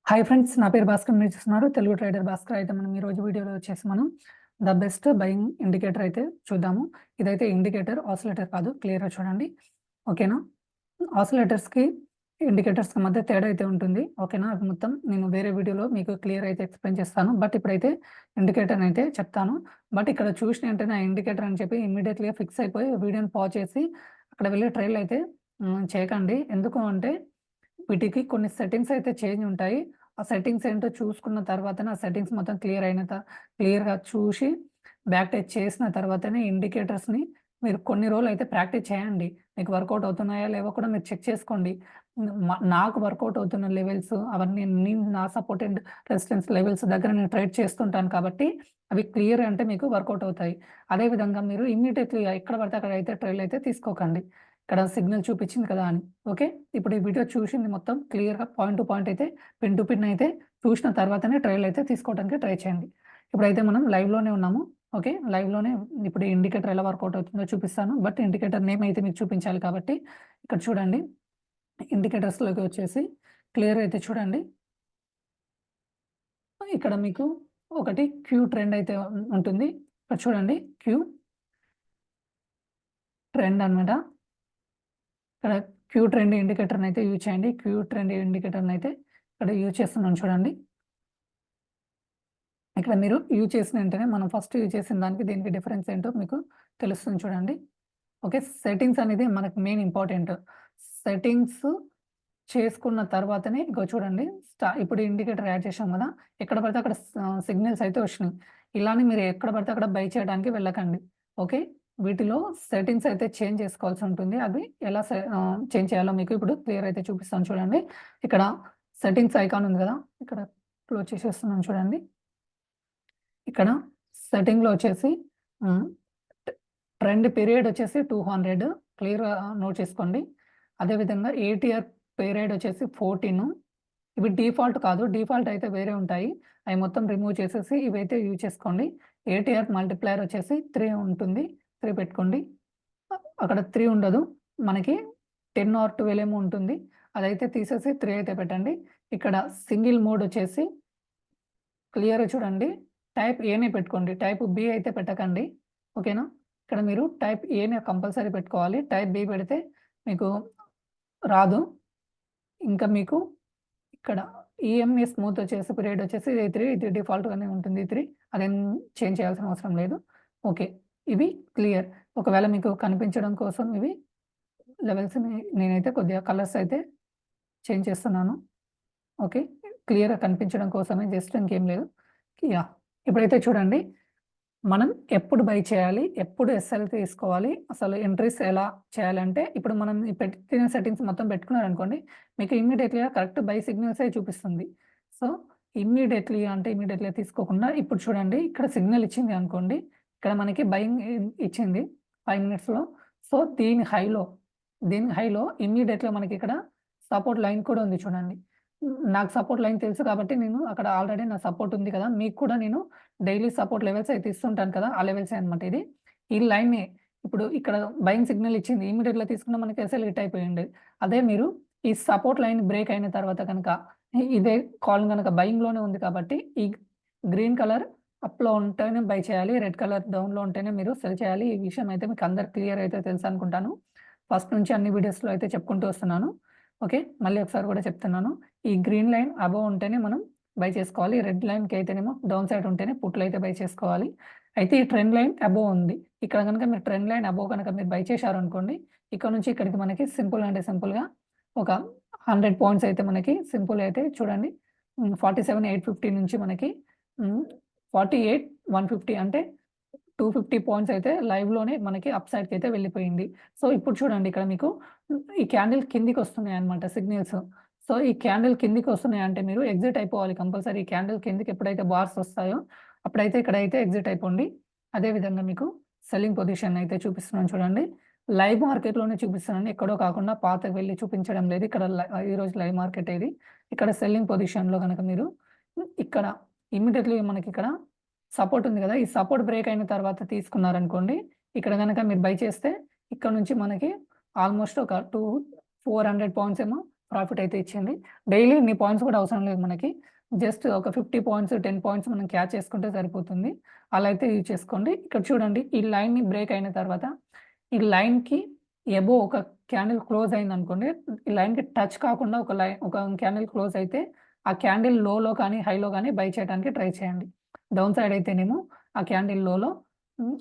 Hi friends, నా పేరు భాస్కర్. మీరు చూస్తున్నారు తెలుగు ట్రేడర్ భాస్కర్. అయితే మనం ఈరోజు వీడియోలో వచ్చేసి మనం ద బెస్ట్ బయింగ్ ఇండికేటర్ అయితే చూద్దాము. ఇదైతే ఇండికేటర్, ఆసిలేటర్ కాదు. క్లియర్గా చూడండి, ఓకేనా. ఆసిలేటర్స్కి ఇండికేటర్స్కి మధ్య తేడా అయితే ఉంటుంది, ఓకేనా. అది మొత్తం నేను వేరే వీడియోలో మీకు క్లియర్ అయితే ఎక్స్ప్లెయిన్ చేస్తాను. బట్ ఇప్పుడైతే ఇండికేటర్ అయితే చెప్తాను. బట్ ఇక్కడ చూసిన వెంటనే ఇండికేటర్ అని చెప్పి ఇమ్మీడియట్గా ఫిక్స్ అయిపోయి వీడియోని పాజ్ చేసి అక్కడ వెళ్ళి ట్రైల్ అయితే చేయకండి. ఎందుకు అంటే వీటికి కొన్ని సెట్టింగ్స్ అయితే చేంజ్ ఉంటాయి. ఆ సెట్టింగ్స్ ఏంటో చూసుకున్న తర్వాతనే ఆ సెట్టింగ్స్ మొత్తం క్లియర్‌గా చూసి బ్యాక్ టచ్ చేసిన తర్వాతనే ఇండికేటర్స్‌ని మీరు కొన్ని రోజులు అయితే ప్రాక్టీస్ చేయండి. మీకు వర్కౌట్ అవుతున్నాయా లేవో కూడా మీరు చెక్ చేసుకోండి. నాకు వర్కౌట్ అవుతున్న లెవెల్స్ అవన్నీ నేను నా సపోర్టెడ్ రెసిస్టెన్స్ లెవెల్స్ దగ్గర నేను ట్రేడ్ చేస్తుంటాను కాబట్టి అవి క్లియర్ అంటే మీకు వర్కౌట్ అవుతాయి. అదే విధంగా మీరు ఇమ్మీడియేట్‌లీ ఎక్కడ పడితే అక్కడ అయితే ట్రైల్ అయితే తీసుకోకండి. ఇక్కడ సిగ్నల్ చూపించింది కదా అని. ఓకే. ఇప్పుడు ఈ వీడియో చూసింది మొత్తం క్లియర్‌గా పాయింట్ టు పాయింట్ అయితే పిన్ టు పిన్ అయితే చూసిన తర్వాతనే ట్రైల్ అయితే తీసుకోవడానికి ట్రై చేయండి. ఇప్పుడైతే మనం లైవ్‌లోనే ఉన్నాము. ఓకే. లైవ్‌లోనే ఇప్పుడు ఇండికేటర్ ఎలా వర్కౌట్ అవుతుందో చూపిస్తాను. బట్ ఇండికేటర్ నేమ్ అయితే మీకు చూపించాలి కాబట్టి ఇక్కడ చూడండి. ఇండికేటర్స్‌లోకి వచ్చేసి క్లియర్ అయితే చూడండి. ఇక్కడ మీకు ఒకటి క్యూ ట్రెండ్ అయితే ఉంటుంది. ఇక్కడ చూడండి, క్యూ ట్రెండ్ అన్నమాట. ఇక్కడ క్యూ ట్రెండ్ ఇండికేటర్‌ని అయితే యూజ్ చేయండి. క్యూ ట్రెండ్ ఇండికేటర్‌ని అయితే ఇక్కడ యూజ్ చేస్తున్నాను చూడండి. ఇక్కడ మీరు యూజ్ చేసిన వెంటనే మనం ఫస్ట్ యూజ్ చేసిన దానికి దీనికి డిఫరెన్స్ ఏంటో మీకు తెలుస్తుంది చూడండి. ఓకే. సెట్టింగ్స్ అనేది మనకు మెయిన్ ఇంపార్టెంట్. సెట్టింగ్స్ చేసుకున్న తర్వాతనే ఇగో చూడండి, ఇప్పుడు ఇండికేటర్ యాడ్ చేశాం కదా! ఎక్కడ పడితే అక్కడ సిగ్నల్స్ అయితే వచ్చినాయి. ఇలానే మీరు ఎక్కడ పడితే అక్కడ బై చేయడానికి వెళ్ళకండి. ఓకే. వీటిలో సెట్టింగ్స్ అయితే చేంజ్ చేసుకోవాల్సి ఉంటుంది. అది ఎలా చేంజ్ చేయాలో మీకు ఇప్పుడు క్లియర్ అయితే చూపిస్తాను చూడండి. ఇక్కడ సెట్టింగ్స్ ఐకాన్ ఉంది కదా! ఇక్కడ క్లోజ్ చేసేస్తున్నాను చూడండి. ఇక్కడ సెట్టింగ్‌లో వచ్చేసి హ్మ్. ట్రెండ్ పీరియడ్ వచ్చేసి 200 క్లియర్‌గా నోట్ చేసుకోండి. అదేవిధంగా ఏటీఆర్ పీరియడ్ వచ్చేసి 14. ఇవి డిఫాల్ట్ కాదు. డిఫాల్ట్ అయితే వేరే ఉంటాయి. అవి మొత్తం రిమూవ్ చేసేసి ఇవైతే యూజ్ చేసుకోండి. ఏటీఆర్ మల్టిప్లైయర్ వచ్చేసి 3 ఉంటుంది. 3 పెట్టుకోండి. అక్కడ 3 ఉండదు. మనకి 10 ఆర్ 12 ఏమో ఉంటుంది. అదైతే తీసేసి 3 అయితే పెట్టండి. ఇక్కడ సింగిల్ మోడ్ వచ్చేసి క్లియర్‌గా చూడండి. టైప్ ఏనే పెట్టుకోండి. టైప్ బి అయితే పెట్టకండి. ఓకేనా. ఇక్కడ మీరు టైప్ ఏనే కంపల్సరీ పెట్టుకోవాలి. టైప్ బి పెడితే మీకు రాదు. ఇంకా మీకు ఇక్కడ ఈఎంఏ స్మూత్ వచ్చేసి పీరియడ్ వచ్చేసి 3 ఇది డిఫాల్ట్‌గానే ఉంటుంది 3. అదేం చేంజ్ చేయాల్సిన అవసరం లేదు. ఓకే. ఇవి క్లియర్. ఒకవేళ మీకు కనిపించడం కోసం ఇవి లెవెల్స్‌ని నేనైతే కొద్దిగా కలర్స్ అయితే చేంజ్ చేస్తున్నాను. ఓకే. క్లియర్‌గా కనిపించడం కోసమే, జస్ట్ ఇంకేం లేదు. యాహ్! ఇప్పుడైతే చూడండి, మనం ఎప్పుడు బై చేయాలి? ఎప్పుడు ఎస్ఎల్ తీసుకోవాలి? అసలు ఎంట్రీస్ ఎలా చేయాలంటే, ఇప్పుడు మనం ఈ పెట్టిన సెట్టింగ్స్ మొత్తం పెట్టుకున్నారనుకోండి, మీకు ఇమ్మీడియేట్‌గా కరెక్ట్ బై సిగ్నల్సే చూపిస్తుంది. సో, ఇమ్మీడియేట్‌గా తీసుకోకుండా ఇప్పుడు చూడండి, ఇక్కడ సిగ్నల్ ఇచ్చింది అనుకోండి. ఇక్కడ మనకి బయింగ్ ఇచ్చింది 5 మినిట్స్‌లో. సో, దీని హైలో ఇమ్మీడియేట్‌గా మనకిక్కడ సపోర్ట్ లైన్ కూడా ఉంది చూడండి. నాకు సపోర్ట్ లైన్ తెలుసు కాబట్టి నేను అక్కడ ఆల్రెడీ నా సపోర్ట్ ఉంది కదా! మీకు కూడా నేను డైలీ సపోర్ట్ లెవెల్స్ అయితే ఇస్తుంటాను కదా! ఆ లెవెల్సే అనమాట ఇది. ఈ లైన్‌ని ఇప్పుడు ఇక్కడ బయింగ్ సిగ్నల్ ఇచ్చింది. ఇమ్మీడియేట్‌గా తీసుకున్న మనకి ఎస్ఎల్ హిట్ అయిపోయింది. అదే మీరు ఈ సపోర్ట్ లైన్ బ్రేక్ అయిన తర్వాత గనక ఇదే కాల్ గనక బయింగ్‌లోనే ఉంది కాబట్టి ఈ గ్రీన్ కలర్ అప్‌లో ఉంటేనే బై చేయాలి. రెడ్ కలర్ డౌన్‌లో ఉంటేనే మీరు సెల్ చేయాలి. ఈ విషయం అయితే మీకు అందరికి క్లియర్ అయితే తెలుసనుకుంటాను. ఫస్ట్ నుంచి అన్ని వీడియోస్‌లో అయితే చెప్పుకుంటూ వస్తున్నాను. ఓకే. మళ్ళీ ఒకసారి కూడా చెప్తున్నాను. ఈ గ్రీన్ లైన్ అబోవ్ ఉంటేనే మనం బై చేసుకోవాలి. రెడ్ లైన్‌కి అయితేనేమో డౌన్ సైడ్ ఉంటేనే పుట్‌లు అయితే బై చేసుకోవాలి. అయితే ఈ ట్రెండ్ లైన్ అబోవ్ ఉంది. ఇక్కడ గనుక మీరు ట్రెండ్ లైన్ అబోవ్ గనక మీరు బై చేశారనుకోండి, ఇక్కడ నుంచి ఇక్కడికి మనకి సింపుల్ అంటే సింపుల్‌గా ఒక 100 పాయింట్స్ అయితే మనకి సింపుల్ అయితే చూడండి. 47,850 నుంచి మనకి హ్మ్. 48,150 అంటే 250 పాయింట్స్ అయితే లైవ్‌లోనే మనకి అప్ సైడ్‌కయితే వెళ్ళిపోయింది. సో, ఇప్పుడు చూడండి ఇక్కడ మీకు ఈ క్యాండిల్ కిందికొస్తున్నాయన్నమాట సిగ్నల్స్. సో, ఈ క్యాండిల్ కిందికొస్తున్నాయంటే మీరు ఎగ్జిట్ అయిపోవాలి కంపల్సరీ. ఈ క్యాండిల్ కిందకి ఎప్పుడైతే బార్స్ వస్తాయో అప్పుడైతే ఇక్కడైతే ఎగ్జిట్ అయిపోండి. అదే విధంగా మీకు సెల్లింగ్ పొజిషన్ అయితే చూపిస్తున్నాను చూడండి. లైవ్ మార్కెట్‌లోనే చూపిస్తున్నాను. ఎక్కడో కాకుండా పాతకి వెళ్లి చూపించడం లేదు. ఇక్కడ ఈరోజు లైవ్ మార్కెట్ ఇది. ఇక్కడ సెల్లింగ్ పొజిషన్‌లో గనక మీరు ఇక్కడ ఇమ్మీడియేట్‌లీ మనకిక్కడ సపోర్ట్ ఉంది గదా! ఈ సపోర్ట్ బ్రేక్ అయిన తర్వాత తీసుకున్నారనుకోండి, ఇక్కడ గనక మీరు బై చేస్తే ఇక్కడ నుంచి మనకి ఆల్‌మోస్ట్ ఒక 400 పాయింట్స్ ఏమో ప్రాఫిట్ అయితే ఇచ్చింది. డైలీ ఇన్ని పాయింట్స్ కూడా అవసరం లేదు మనకి. జస్ట్ ఒక 50 పాయింట్స్, 10 పాయింట్స్ మనం క్యాచ్ చేసుకుంటే సరిపోతుంది. అలా అయితే యూజ్ చేసుకోండి. ఇక్కడ చూడండి ఈ లైన్‌ని బ్రేక్ అయిన తర్వాత ఈ లైన్‌కి అబోవ్ ఒక క్యాండిల్ క్లోజ్ అయిందనుకోండి. ఈ లైన్‌కి టచ్ కాకుండా ఒక క్యాండిల్ క్లోజ్ అయితే ఆ క్యాండిల్ లోలో కానీ, హైలో గానీ బై చేయడానికి ట్రై చేయండి. డౌన్ సైడ్ అయితేనేమో ఆ క్యాండిల్ లోలో హ్మ్.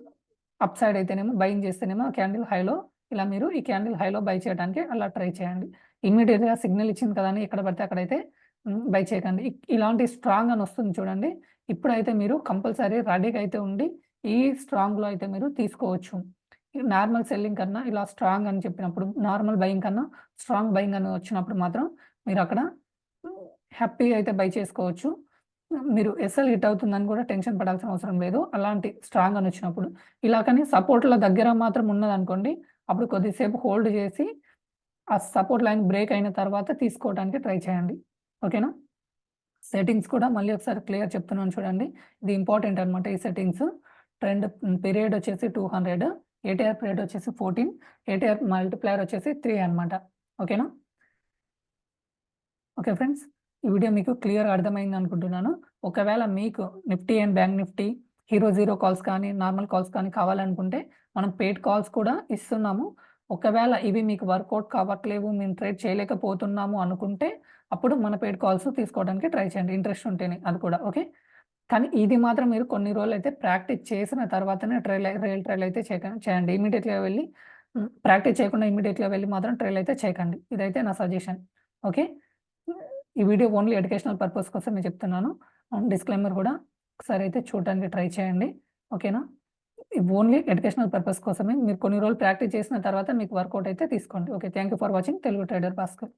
అప్ సైడ్ అయితేనేమో బయింగ్ చేస్తేనేమో ఆ క్యాండిల్ హైలో ఇలా మీరు ఈ క్యాండిల్ హైలో బై చేయడానికి అలా ట్రై చేయండి. ఇమ్మీడియేట్‌గా సిగ్నల్ ఇచ్చింది కదా అని ఎక్కడ పడితే అక్కడైతే బై చేయకండి. ఇలాంటి స్ట్రాంగ్ అని వస్తుంది చూడండి. ఇప్పుడైతే మీరు కంపల్సరీ రెడీగా అయితే ఉండి ఈ స్ట్రాంగ్‌లో అయితే మీరు తీసుకోవచ్చు. నార్మల్ సెల్లింగ్ కన్నా ఇలా స్ట్రాంగ్ అని చెప్పినప్పుడు నార్మల్ బయింగ్ కన్నా స్ట్రాంగ్ బయింగ్ అని వచ్చినప్పుడు మాత్రం మీరక్కడ హ్యాపీగా అయితే బై చేసుకోవచ్చు. మీరు ఎస్ఎల్ హిట్ అవుతుందని కూడా టెన్షన్ పడాల్సిన అవసరం లేదు. అలాంటి స్ట్రాంగ్ అని వచ్చినప్పుడు. ఇలా కానీ సపోర్ట్‌ల దగ్గర మాత్రం ఉన్నదనుకోండి, అప్పుడు కొద్దిసేపు హోల్డ్ చేసి ఆ సపోర్ట్ లైన్ బ్రేక్ అయిన తర్వాత తీసుకోవడానికి ట్రై చేయండి. ఓకేనా? సెట్టింగ్స్ కూడా మళ్ళీ ఒకసారి క్లియర్ చెప్తున్నాను చూడండి. ఇది ఇంపార్టెంట్ అన్నమాట ఈ సెట్టింగ్స్. ట్రెండ్ పీరియడ్ వచ్చేసి 200, ఏటీఆర్ పీరియడ్ వచ్చేసి 14, ఏటీఆర్ మల్టిప్లైయర్ వచ్చేసి 3 అన్నమాట. ఓకేనా? Okay friends. ఈ వీడియో మీకు క్లియర్‌గా అర్థమైంది అనుకుంటున్నాను. ఒకవేళ మీకు Nifty and bank Nifty, hero zero calls కానీ, నార్మల్ కాల్స్ కానీ కావాలనుకుంటే మనం పెయిడ్ కాల్స్ కూడా ఇస్తున్నాము. ఒకవేళ ఇవి మీకు వర్కౌట్ కావట్లేవు, మేము ట్రేడ్ చేయలేకపోతున్నాము అనుకుంటే అప్పుడు మన పెయిడ్ కాల్స్ తీసుకోవడానికి ట్రై చేయండి. ఇంట్రెస్ట్ ఉంటేనే అది కూడా. ఓకే. కానీ ఇది మాత్రం మీరు కొన్ని రోజులైతే ప్రాక్టీస్ చేసిన తర్వాతనే రియల్ ట్రైల్ అయితే చేయండి. ఇమ్మీడియేట్‌గా వెళ్లి ప్రాక్టీస్ చేయకుండా ఇమ్మీడియేట్‌గా వెళ్లి మాత్రం ట్రైల్ అయితే చేయకండి. ఇదైతే నా సజెషన్. ఓకే. ఈ వీడియో ఓన్లీ ఎడ్యుకేషనల్ పర్పస్ కోసమే చెప్తున్నాను. డిస్క్లైమర్ కూడా ఒకసారి అయితే చూడడానికి ట్రై చేయండి. ఓకేనా? ఓన్లీ ఎడ్యుకేషనల్ పర్పస్ కోసమే. మీరు కొన్ని రోజులు ప్రాక్టీస్ చేసిన తర్వాత మీకు వర్కౌట్ అయితే తీసుకోండి. Okay. Thank you for watching Telugu trader Bhaskar.